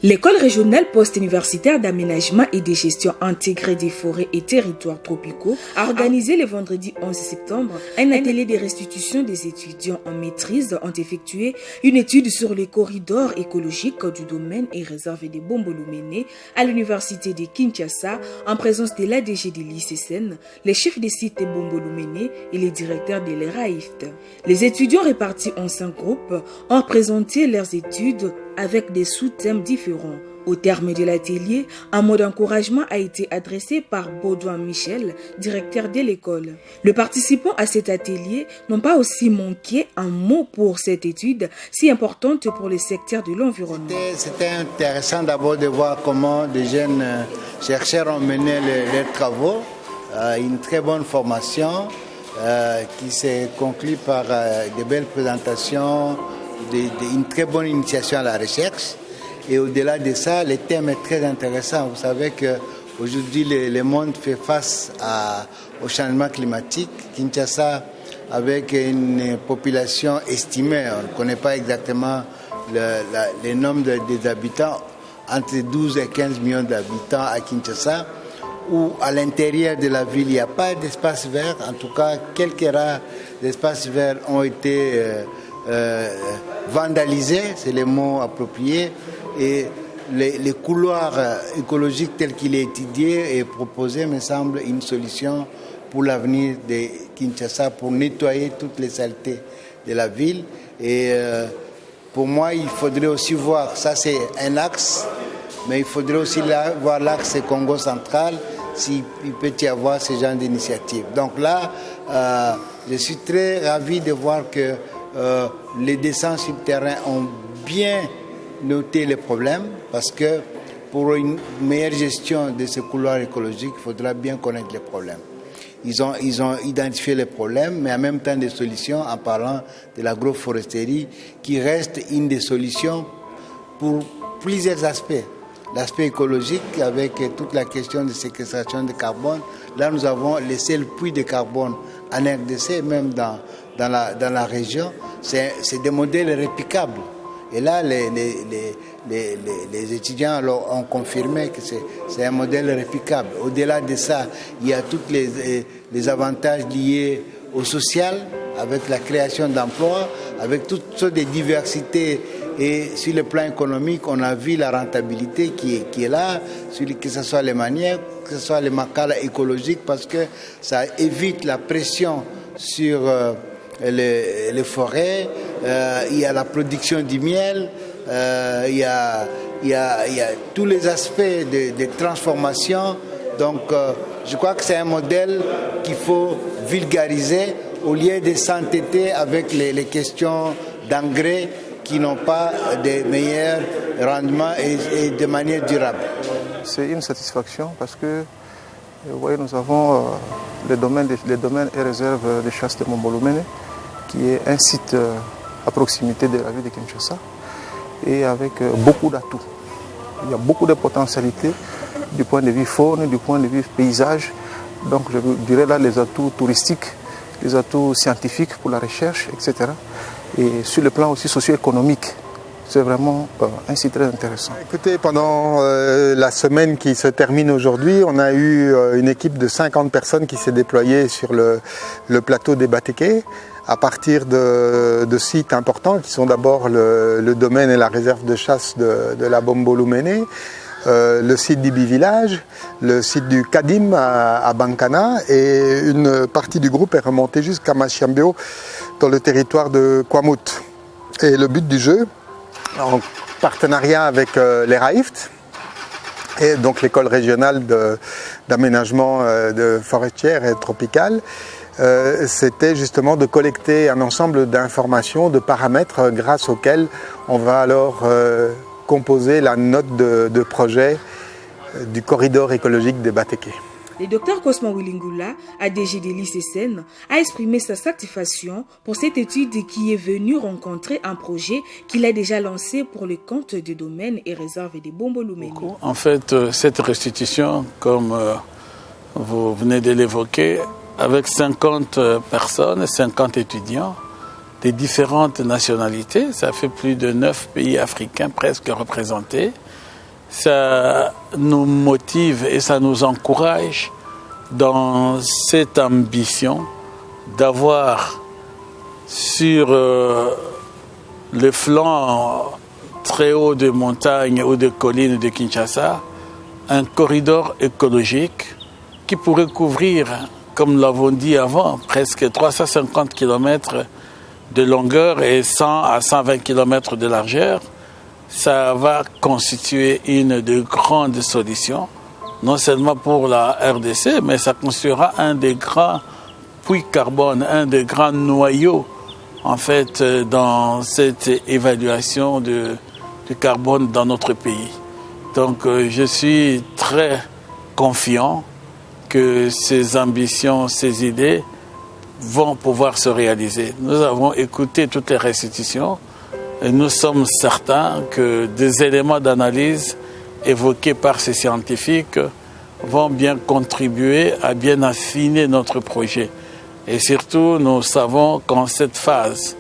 L'école régionale post-universitaire d'aménagement et de gestion intégrée des forêts et territoires tropicaux a organisé le vendredi 11 septembre un atelier de restitution des étudiants en maîtrise ont effectué une étude sur les corridors écologiques du domaine et réserve de Bombolumene à l'université de Kinshasa en présence de l'ADG de l'ICSN, les chefs des sites de Bombolumene et les directeurs de l'ERAIFT. Les étudiants répartis en 5 groupes ont présenté leurs études avec des sous-thèmes différents. Au terme de l'atelier, un mot d'encouragement a été adressé par Baudouin Michel, directeur de l'école. Les participants à cet atelier n'ont pas aussi manqué un mot pour cette étude si importante pour le secteur de l'environnement. C'était intéressant d'abord de voir comment des jeunes chercheurs ont mené leurs travaux. Une très bonne formation qui s'est conclue par de belles présentations, une très bonne initiation à la recherche. Et au-delà de ça, le thème est très intéressant. Vous savez qu'aujourd'hui, le monde fait face au changement climatique. Kinshasa, avec une population estimée, on ne connaît pas exactement le nombre des habitants, entre 12 et 15 millions d'habitants à Kinshasa, où à l'intérieur de la ville, il n'y a pas d'espace vert. En tout cas, quelques rares espaces verts ont été vandalisés, c'est le mot approprié. Et les couloirs écologiques tels qu'il est étudié et proposé me semble une solution pour l'avenir de Kinshasa, pour nettoyer toutes les saletés de la ville. Et pour moi, il faudrait aussi voir, ça c'est un axe, mais il faudrait aussi voir l'axe Congo central, s'il peut y avoir ce genre d'initiative. Donc là, je suis très ravi de voir que les descentes sur le terrain ont bien noté les problèmes, parce que pour une meilleure gestion de ce couloir écologique, il faudra bien connaître les problèmes. Ils ont identifié les problèmes, mais en même temps des solutions en parlant de l'agroforesterie, qui reste une des solutions pour plusieurs aspects. L'aspect écologique, avec toute la question de séquestration de carbone. Là, nous avons les seuls puits de carbone en RDC, même dans la région. C'est des modèles réplicables. Et là, les étudiants ont confirmé que c'est un modèle réplicable. Au-delà de ça, il y a tous les avantages liés au social, avec la création d'emplois, avec toutes sortes de diversités. Et sur le plan économique, on a vu la rentabilité qui est là, que ce soit les manières, que ce soit les macala écologiques, parce que ça évite la pression sur les forêts. Il y a la production du miel, il y a tous les aspects de transformation. Donc je crois que c'est un modèle qu'il faut vulgariser au lieu de s'entêter avec les questions d'engrais qui n'ont pas de meilleurs rendements et de manière durable. C'est une satisfaction parce que vous voyez, nous avons le domaine et réserve de chasse de Bombolumene, qui est un site à proximité de la ville de Kinshasa et avec beaucoup d'atouts. Il y a beaucoup de potentialités du point de vue faune, du point de vue paysage. Donc je dirais là les atouts touristiques, les atouts scientifiques pour la recherche, etc. Et sur le plan aussi socio-économique, c'est vraiment un site très intéressant. Écoutez, pendant la semaine qui se termine aujourd'hui, on a eu une équipe de 50 personnes qui s'est déployée sur le plateau des Bateke, à partir de sites importants qui sont d'abord le domaine et la réserve de chasse de la Bombolumene, le site d'Ibi Village, le site du Kadim à Bankana, et une partie du groupe est remontée jusqu'à Machiambio dans le territoire de Kwamut. Et le but du jeu, en partenariat avec l'ERAIFT, et donc l'école régionale d'aménagement de forestière et tropicale, c'était justement de collecter un ensemble d'informations, de paramètres grâce auxquels on va alors composer la note de projet du corridor écologique des Bateke. Le docteur Cosmo Willingula, ADG de l'ICSN, a exprimé sa satisfaction pour cette étude qui est venue rencontrer un projet qu'il a déjà lancé pour le compte du domaine et réserve de Bombolumene. En fait, cette restitution, comme vous venez de l'évoquer, avec 50 personnes, 50 étudiants de différentes nationalités, ça fait plus de 9 pays africains presque représentés, ça nous motive et ça nous encourage dans cette ambition d'avoir sur le flanc très haut de montagnes ou de collines de Kinshasa un corridor écologique qui pourrait couvrir, comme nous l'avons dit avant, presque 350 km de longueur et 100 à 120 km de largeur. Ça va constituer une de grandes solutions, non seulement pour la RDC, mais ça constituera un des grands puits carbone, un des grands noyaux, en fait, dans cette évaluation du carbone dans notre pays. Donc, je suis très confiant que ces ambitions, ces idées vont pouvoir se réaliser. Nous avons écouté toutes les restitutions et nous sommes certains que des éléments d'analyse évoqués par ces scientifiques vont bien contribuer à bien affiner notre projet. Et surtout, nous savons qu'en cette phase,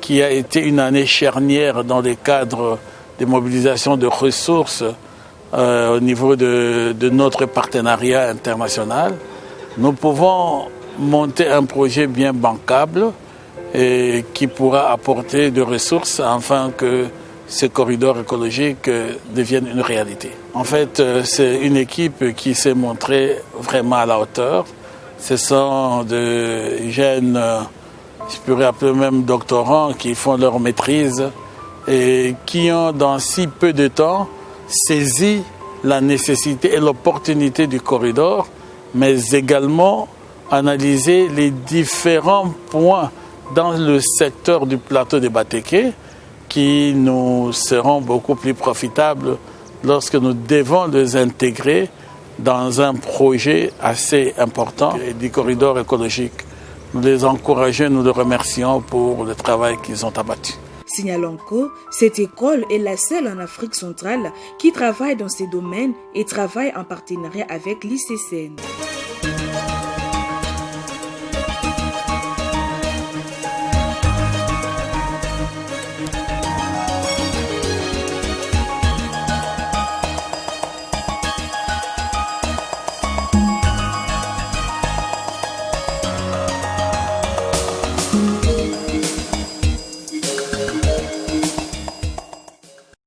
qui a été une année charnière dans le cadre des mobilisations de ressources au niveau de notre partenariat international, nous pouvons monter un projet bien bancable et qui pourra apporter des ressources afin que ce corridor écologique devienne une réalité. En fait, c'est une équipe qui s'est montrée vraiment à la hauteur. Ce sont des jeunes, je pourrais appeler même doctorants, qui font leur maîtrise et qui ont dans si peu de temps saisi la nécessité et l'opportunité du corridor, mais également analysé les différents points dans le secteur du plateau de Batéké qui nous seront beaucoup plus profitables lorsque nous devons les intégrer dans un projet assez important du corridor écologique. Nous les encourageons, nous les remercions pour le travail qu'ils ont abattu. Signalons que cette école est la seule en Afrique centrale qui travaille dans ces domaines et travaille en partenariat avec l'ICCN.